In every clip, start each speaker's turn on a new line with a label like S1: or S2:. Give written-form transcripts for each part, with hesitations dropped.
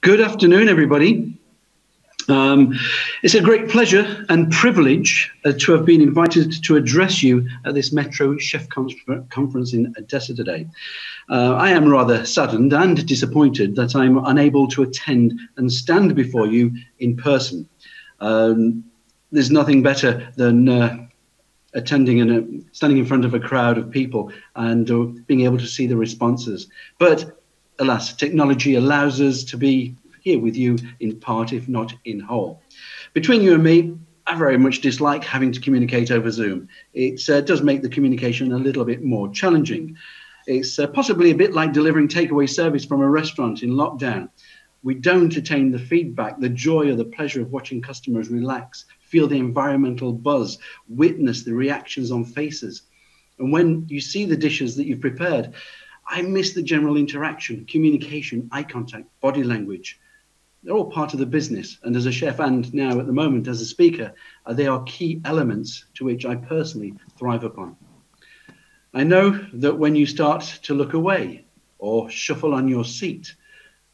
S1: Good afternoon, everybody. It's a great pleasure and privilege to have been invited to address you at this METRO Chef Conference in Odessa today. I am rather saddened and disappointed that I'm unable to attend and stand before you in person. There's nothing better than attending and standing in front of a crowd of people and being able to see the responses. But alas, technology allows us to be here with you in part, if not in whole. Between you and me, I very much dislike having to communicate over Zoom. It does make the communication a little bit more challenging. It's possibly a bit like delivering takeaway service from a restaurant in lockdown. We don't attain the feedback, the joy or the pleasure of watching customers relax, feel the environmental buzz, witness the reactions on faces. And when you see the dishes that you've prepared, I miss the general interaction, communication, eye contact, body language. They're all part of the business. And as a chef and now at the moment as a speaker, they are key elements to which I personally thrive upon. I know that when you start to look away or shuffle on your seat,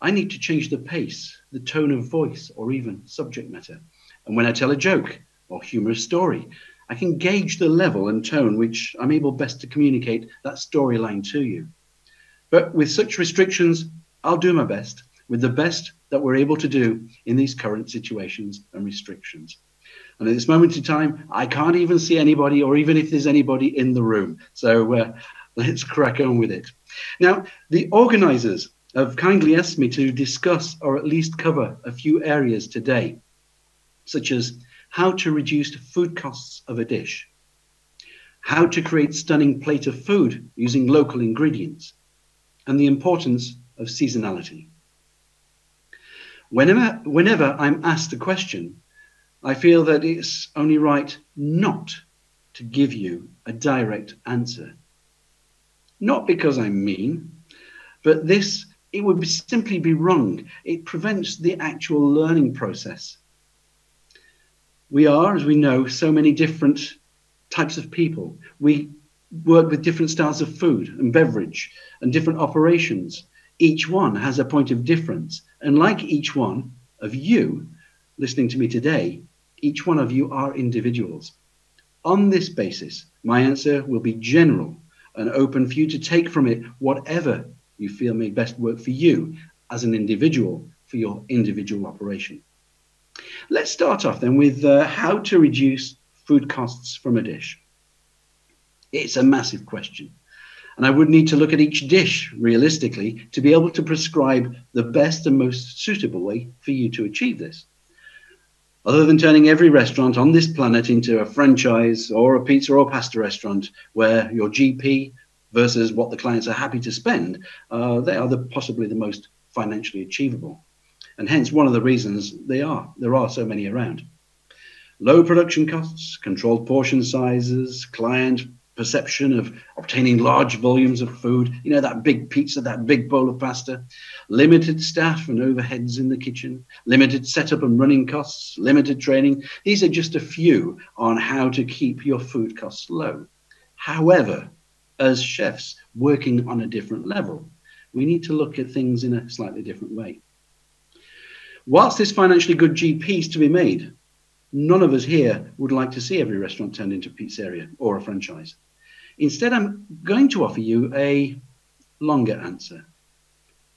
S1: I need to change the pace, the tone of voice, or even subject matter. And when I tell a joke or humorous story, I can gauge the level and tone which I'm able best to communicate that storyline to you. But with such restrictions, I'll do my best with the best that we're able to do in these current situations and restrictions. And at this moment in time, I can't even see anybody or even if there's anybody in the room. So let's crack on with it. Now, the organizers have kindly asked me to discuss or at least cover a few areas today, such as how to reduce food costs of a dish, how to create stunning plate of food using local ingredients, and the importance of seasonality. Whenever I'm asked a question, I feel that it's only right not to give you a direct answer. Not because I'm mean, but it would simply be wrong. It prevents the actual learning process. We are, as we know, so many different types of people. We work with different styles of food and beverage and different operations. Each one has a point of difference. And like each one of you listening to me today, each one of you are individuals. On this basis, my answer will be general and open for you to take from it whatever you feel may best work for you as an individual for your individual operation. Let's start off then with how to reduce food costs from a dish. It's a massive question, and I would need to look at each dish realistically to be able to prescribe the best and most suitable way for you to achieve this. Other than turning every restaurant on this planet into a franchise or a pizza or pasta restaurant where your GP versus what the clients are happy to spend, they are possibly the most financially achievable. And hence one of the reasons there are so many around. Low production costs, controlled portion sizes, client perception of obtaining large volumes of food, you know, that big pizza, that big bowl of pasta, limited staff and overheads in the kitchen, limited setup and running costs, limited training. These are just a few on how to keep your food costs low. However, as chefs working on a different level, we need to look at things in a slightly different way. Whilst there's financially good GPs to be made, none of us here would like to see every restaurant turned into a pizzeria or a franchise. Instead, I'm going to offer you a longer answer,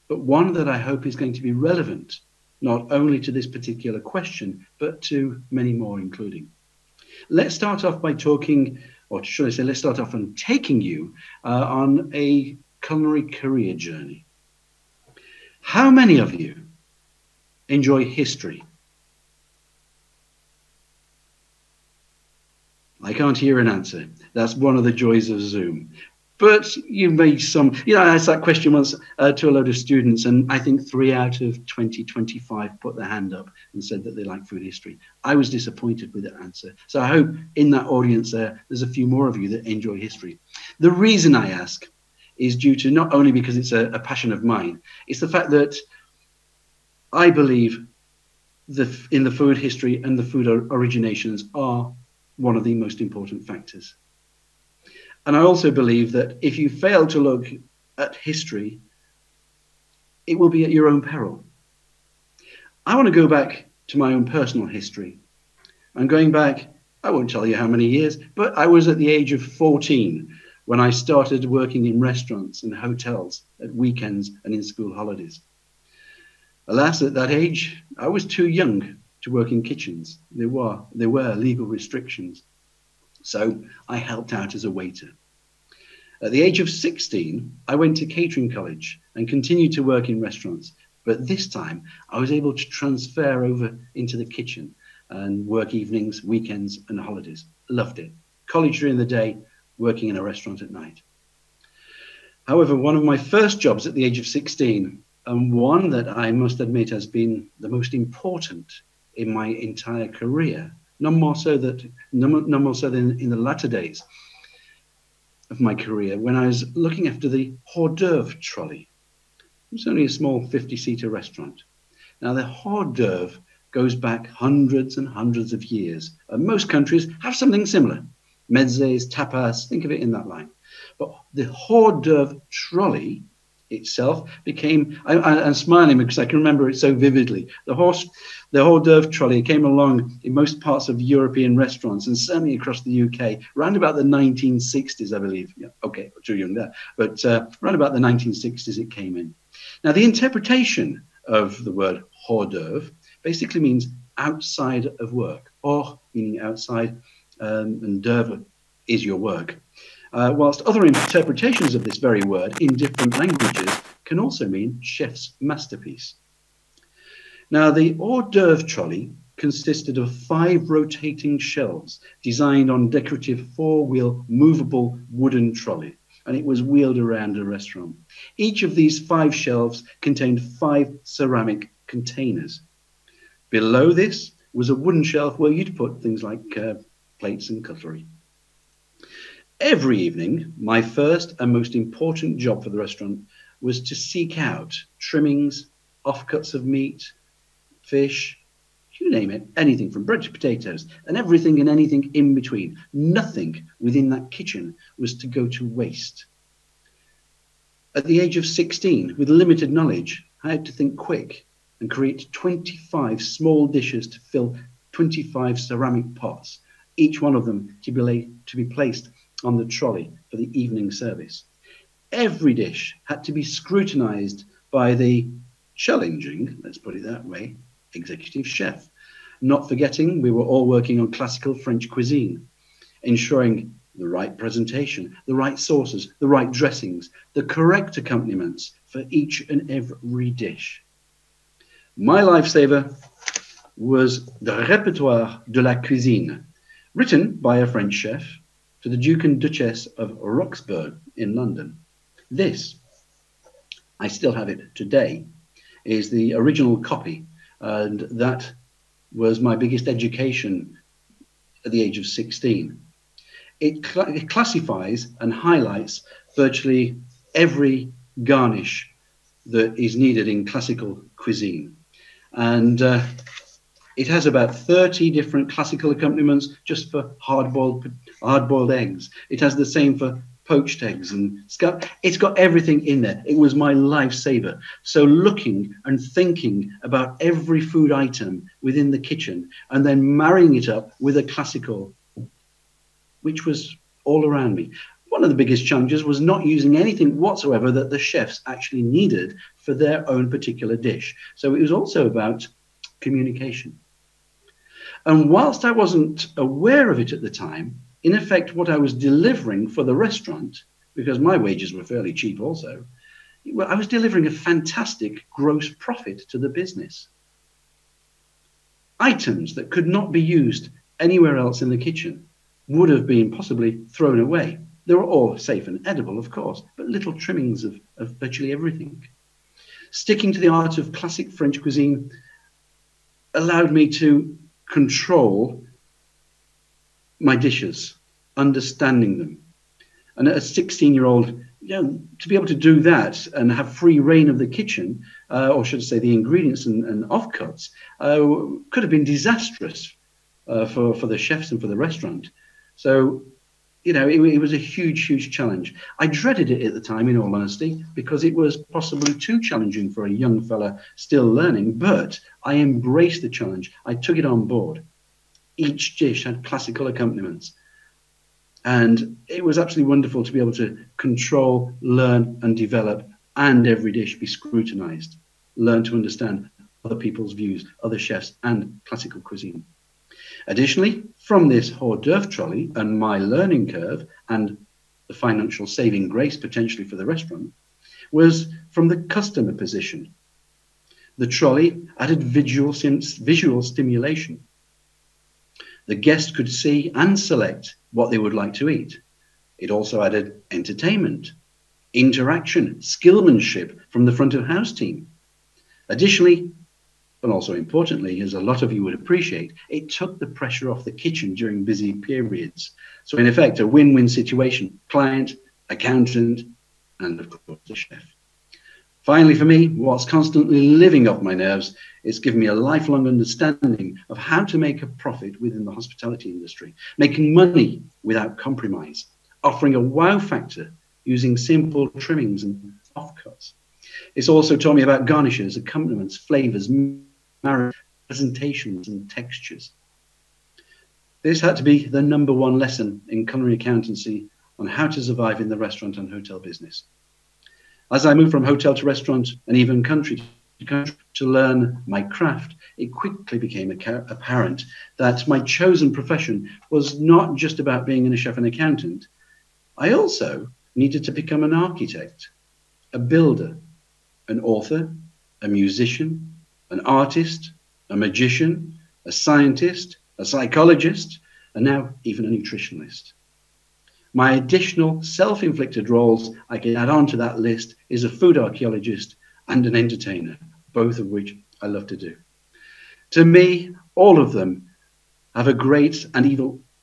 S1: but one that I hope is going to be relevant, not only to this particular question, but to many more including. Let's start off by talking, or should I say, let's start off on taking you on a culinary career journey. How many of you enjoy history? I can't hear an answer. That's one of the joys of Zoom. But you made some, I asked that question once to a load of students, and I think 3 out of 25 put their hand up and said that they like food history. I was disappointed with that answer. So I hope in that audience there's a few more of you that enjoy history. The reason I ask is due to not only because it's a passion of mine, it's the fact that I believe in the food history and the food originations are one of the most important factors. And I also believe that if you fail to look at history, it will be at your own peril. I want to go back to my own personal history. I'm going back, I won't tell you how many years, but I was at the age of 14 when I started working in restaurants and hotels at weekends and in school holidays. Alas, at that age, I was too young to work in kitchens. There were legal restrictions. So I helped out as a waiter. At the age of 16, I went to catering college and continued to work in restaurants. But this time, I was able to transfer over into the kitchen and work evenings, weekends, and holidays. Loved it. College during the day, working in a restaurant at night. However, one of my first jobs at the age of 16, and one that I must admit has been the most important in my entire career, none more so than in the latter days of my career, when I was looking after the hors d'oeuvre trolley. It was only a small 50-seater restaurant. Now, the hors d'oeuvre goes back hundreds and hundreds of years. Most countries have something similar. Mezzes, tapas, think of it in that line. But the hors d'oeuvre trolley itself became, I'm smiling because I can remember it so vividly. The hors d'oeuvre trolley came along in most parts of European restaurants and certainly across the UK, around about the 1960s, I believe. Yeah, okay, too young there, but around about the 1960s it came in. Now, the interpretation of the word hors d'oeuvre basically means outside of work, hors meaning outside, and d'oeuvre is your work. Whilst other interpretations of this very word in different languages can also mean chef's masterpiece. Now, the hors d'oeuvre trolley consisted of 5 rotating shelves designed on decorative 4-wheel movable wooden trolley, and it was wheeled around a restaurant. Each of these 5 shelves contained 5 ceramic containers. Below this was a wooden shelf where you'd put things like plates and cutlery. Every evening, my first and most important job for the restaurant was to seek out trimmings, offcuts of meat, fish, you name it, anything from bread to potatoes, and everything and anything in between. Nothing within that kitchen was to go to waste. At the age of 16, with limited knowledge, I had to think quick and create 25 small dishes to fill 25 ceramic pots, each one of them to be placed on the trolley for the evening service. Every dish had to be scrutinized by the challenging, let's put it that way, executive chef. Not forgetting we were all working on classical French cuisine, ensuring the right presentation, the right sauces, the right dressings, the correct accompaniments for each and every dish. My lifesaver was the Répertoire de la Cuisine, written by a French chef to the Duke and Duchess of Roxburgh in London. This, I still have it today, is the original copy, and that was my biggest education at the age of 16. It classifies and highlights virtually every garnish that is needed in classical cuisine. And it has about 30 different classical accompaniments just for hard-boiled eggs. It has the same for poached eggs and scallop. It's got everything in there. It was my lifesaver. So looking and thinking about every food item within the kitchen and then marrying it up with a classical, which was all around me. One of the biggest challenges was not using anything whatsoever that the chefs actually needed for their own particular dish. So it was also about communication. And whilst I wasn't aware of it at the time, in effect, what I was delivering for the restaurant, because my wages were fairly cheap also, I was delivering a fantastic gross profit to the business. Items that could not be used anywhere else in the kitchen would have been possibly thrown away. They were all safe and edible, of course, but little trimmings of virtually everything. Sticking to the art of classic French cuisine allowed me to control my dishes, understanding them. And as a 16-year-old, to be able to do that and have free reign of the kitchen, or should I say the ingredients and offcuts, could have been disastrous for the chefs and for the restaurant. So you know, it was a huge, huge challenge. I dreaded it at the time, in all honesty, because it was possibly too challenging for a young fella still learning, but I embraced the challenge. I took it on board. Each dish had classical accompaniments. And it was absolutely wonderful to be able to control, learn, and develop, and every dish be scrutinized, learn to understand other people's views, other chefs, and classical cuisine. Additionally, from this hors d'oeuvre trolley and my learning curve and the financial saving grace potentially for the restaurant was from the customer position. The trolley added visual stimulation. The guest could see and select what they would like to eat. It also added entertainment, interaction, skillmanship from the front of house team. Additionally, and also importantly, as a lot of you would appreciate, it took the pressure off the kitchen during busy periods. So in effect, a win-win situation: client, accountant, and of course the chef. Finally, for me, what's constantly living off my nerves is giving me a lifelong understanding of how to make a profit within the hospitality industry, making money without compromise, offering a wow factor using simple trimmings and offcuts. It's also taught me about garnishes, accompaniments, flavors, presentations, and textures. This had to be the #1 lesson in culinary accountancy on how to survive in the restaurant and hotel business. As I moved from hotel to restaurant and even country to country to learn my craft, it quickly became apparent that my chosen profession was not just about being a chef and accountant. I also needed to become an architect, a builder, an author, a musician, an artist, a magician, a scientist, a psychologist, and now even a nutritionist. My additional self-inflicted roles I can add on to that list is a food archaeologist and an entertainer, both of which I love to do. To me, all of them have a great and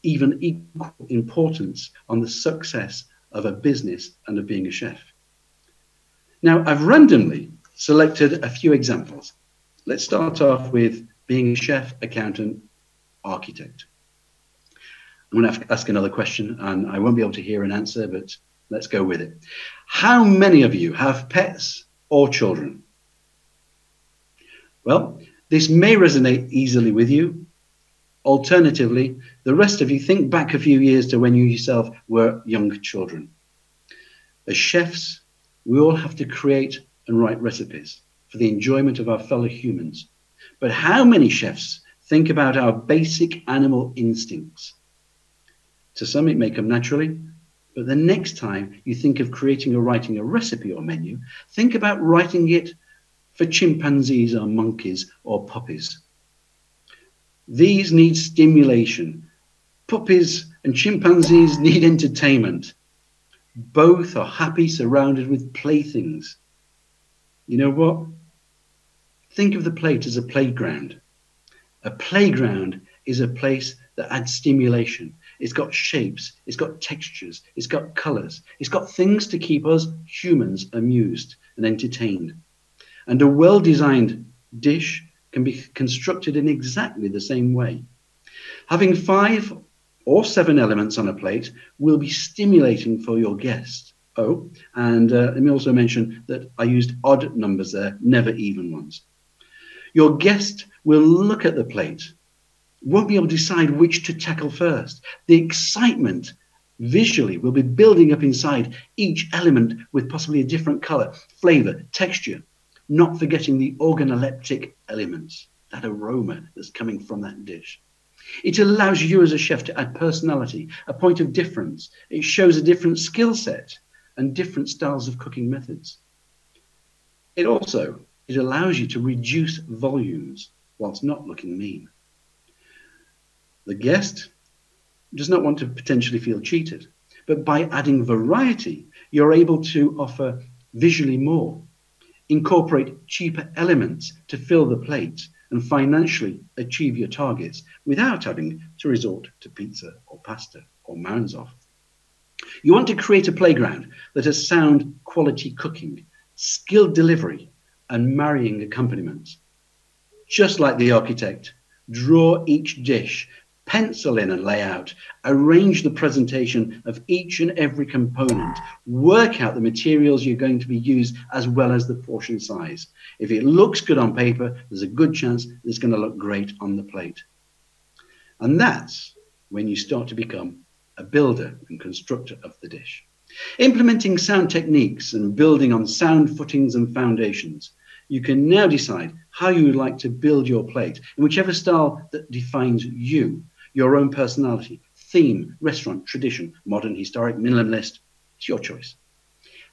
S1: even equal importance on the success of a business and of being a chef. Now, I've randomly selected a few examples. Let's start off with being a chef, accountant, architect. I'm going to ask another question, and I won't be able to hear an answer, but let's go with it. How many of you have pets or children? Well, this may resonate easily with you. Alternatively, the rest of you think back a few years to when you yourself were young children. As chefs, we all have to create and write recipes for the enjoyment of our fellow humans. But how many chefs think about our basic animal instincts? To some, it may come naturally, but the next time you think of creating or writing a recipe or menu, think about writing it for chimpanzees or monkeys or puppies. These need stimulation. Puppies and chimpanzees need entertainment. Both are happy surrounded with playthings. You know what? Think of the plate as a playground. A playground is a place that adds stimulation. It's got shapes, it's got textures, it's got colors, it's got things to keep us humans amused and entertained. And a well-designed dish can be constructed in exactly the same way. Having 5 or 7 elements on a plate will be stimulating for your guest. Oh, and let me also mention that I used odd numbers there, never even ones. Your guest will look at the plate, won't be able to decide which to tackle first. The excitement visually will be building up inside each element with possibly a different color, flavor, texture, not forgetting the organoleptic elements, that aroma that's coming from that dish. It allows you as a chef to add personality, a point of difference. It shows a different skill set and different styles of cooking methods. It allows you to reduce volumes whilst not looking mean. The guest does not want to potentially feel cheated, but by adding variety, you're able to offer visually more, incorporate cheaper elements to fill the plate, and financially achieve your targets without having to resort to pizza or pasta or mounds off. You want to create a playground that has sound quality cooking, skilled delivery, and marrying accompaniments. Just like the architect, draw each dish pencil in and lay out, arrange the presentation of each and every component, work out the materials you're going to be used as well as the portion size. If it looks good on paper, there's a good chance it's going to look great on the plate. And that's when you start to become a builder and constructor of the dish. Implementing sound techniques and building on sound footings and foundations, you can now decide how you would like to build your plate in whichever style that defines you, your own personality, theme, restaurant, tradition, modern, historic, minimalist. It's your choice.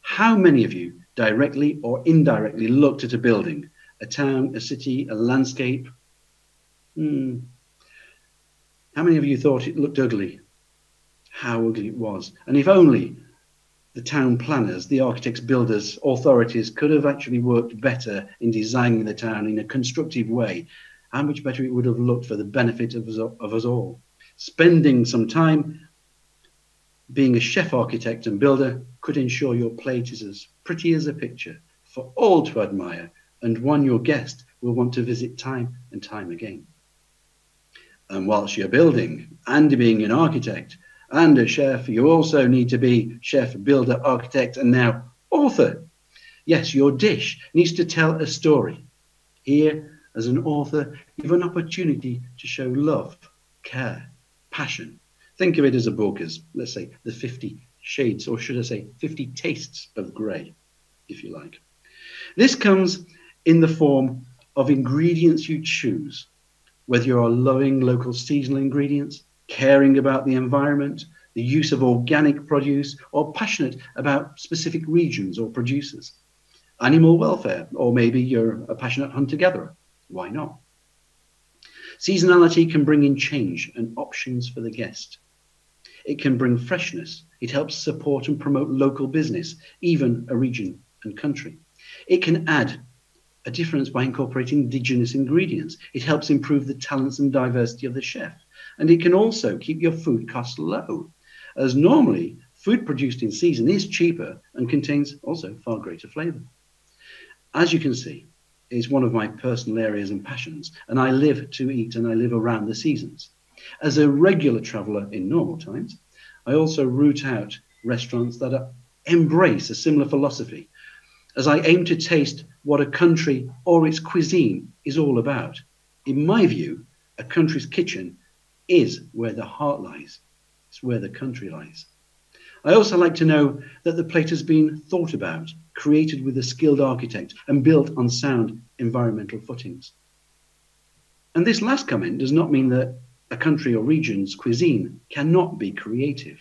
S1: How many of you directly or indirectly looked at a building, a town, a city, a landscape? How many of you thought it looked ugly? How ugly it was. And if only the town planners, the architects, builders, authorities could have actually worked better in designing the town in a constructive way, how much better it would have looked for the benefit of us all. Spending some time being a chef, architect and builder could ensure your plate is as pretty as a picture for all to admire, and one your guest will want to visit time and time again. And whilst you're building and being an architect and a chef, you also need to be chef, builder, architect, and now author. Yes, your dish needs to tell a story. Here, as an author, you have an opportunity to show love, care, passion. Think of it as a book as, let's say, the 50 shades, or should I say 50 tastes of grey, if you like. This comes in the form of ingredients you choose, whether you're loving local seasonal ingredients, caring about the environment, the use of organic produce, or passionate about specific regions or producers. Animal welfare, or maybe you're a passionate hunter-gatherer. Why not? Seasonality can bring in change and options for the guest. It can bring freshness. It helps support and promote local business, even a region and country. It can add a difference by incorporating indigenous ingredients. It helps improve the talents and diversity of the chef. And it can also keep your food costs low, as normally food produced in season is cheaper and contains also far greater flavour. As you can see, it's one of my personal areas and passions, and I live to eat and I live around the seasons. As a regular traveller in normal times, I also root out restaurants that embrace a similar philosophy, as I aim to taste what a country or its cuisine is all about. In my view, a country's kitchen is where the heart lies. It's where the country lies. I also like to know that the plate has been thought about, created with a skilled architect, and built on sound environmental footings. And this last comment does not mean that a country or region's cuisine cannot be creative.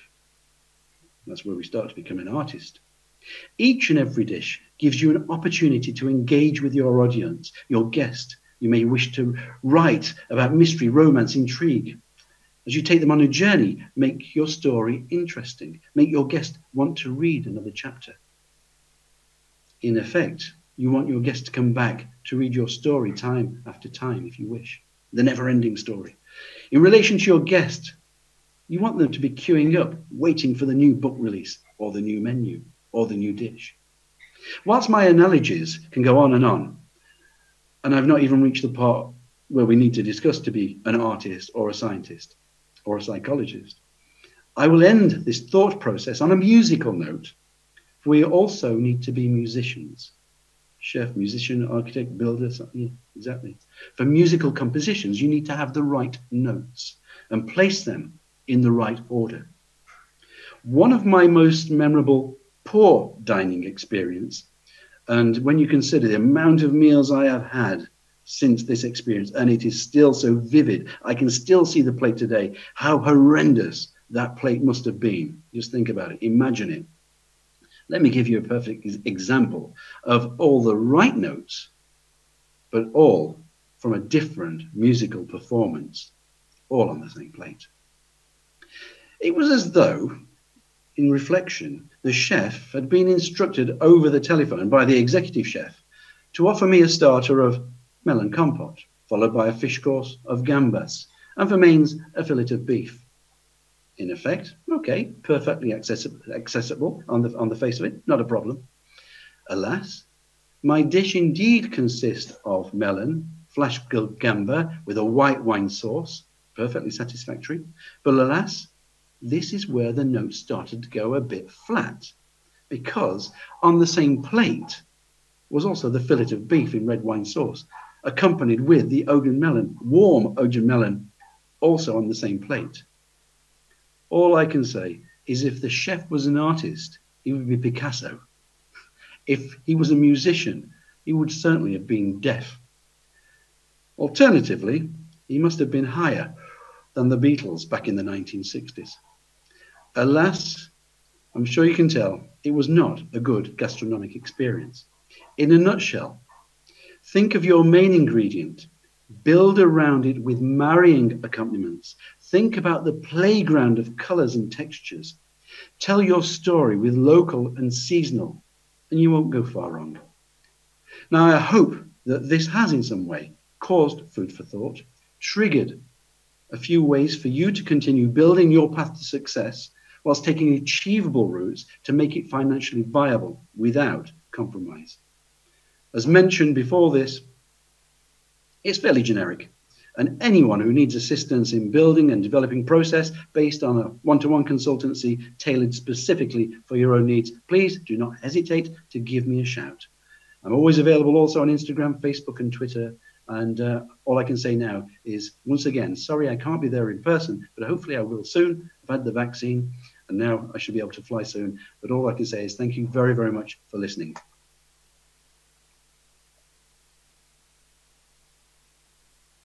S1: That's where we start to become an artist. Each and every dish gives you an opportunity to engage with your audience, your guest. You may wish to write about mystery, romance, intrigue. As you take them on a journey, make your story interesting. Make your guest want to read another chapter. In effect, you want your guest to come back to read your story time after time, if you wish. The never-ending story. In relation to your guest, you want them to be queuing up, waiting for the new book release, or the new menu, or the new dish. Whilst my analogies can go on, and I've not even reached the part where we need to discuss to be an artist or a scientist or a psychologist, I will end this thought process on a musical note. For we also need to be musicians. Chef, musician, architect, builder, yeah, exactly. For musical compositions, you need to have the right notes and place them in the right order. One of my most memorable poor dining experience, and when you consider the amount of meals I have had since this experience, and it is still so vivid, I can still see the plate today, how horrendous that plate must have been. Just think about it, imagine it. Let me give you a perfect example of all the right notes, but all from a different musical performance, all on the same plate. It was as though, in reflection, the chef had been instructed over the telephone by the executive chef to offer me a starter of melon compote, followed by a fish course of gambas, and for mains, a fillet of beef. In effect, okay, perfectly accessible on the face of it, not a problem. Alas, my dish indeed consists of melon, flash grilled gamba with a white wine sauce, perfectly satisfactory. But alas, this is where the notes started to go a bit flat, because on the same plate was also the fillet of beef in red wine sauce, accompanied with the Ogan melon, warm Ogan melon, also on the same plate. All I can say is if the chef was an artist, he would be Picasso. If he was a musician, he would certainly have been deaf. Alternatively, he must have been higher than the Beatles back in the 1960s. Alas, I'm sure you can tell, it was not a good gastronomic experience. In a nutshell, think of your main ingredient, build around it with marrying accompaniments, think about the playground of colors and textures, tell your story with local and seasonal, and you won't go far wrong. Now, I hope that this has in some way caused food for thought, triggered a few ways for you to continue building your path to success whilst taking achievable routes to make it financially viable without compromise. As mentioned before this, it's fairly generic, and anyone who needs assistance in building and developing process based on a one-to-one consultancy tailored specifically for your own needs, please do not hesitate to give me a shout. I'm always available also on Instagram, Facebook, and Twitter. And all I can say now is, once again, sorry I can't be there in person, but hopefully I will soon. I've had the vaccine, and now I should be able to fly soon. But all I can say is thank you very, very much for listening.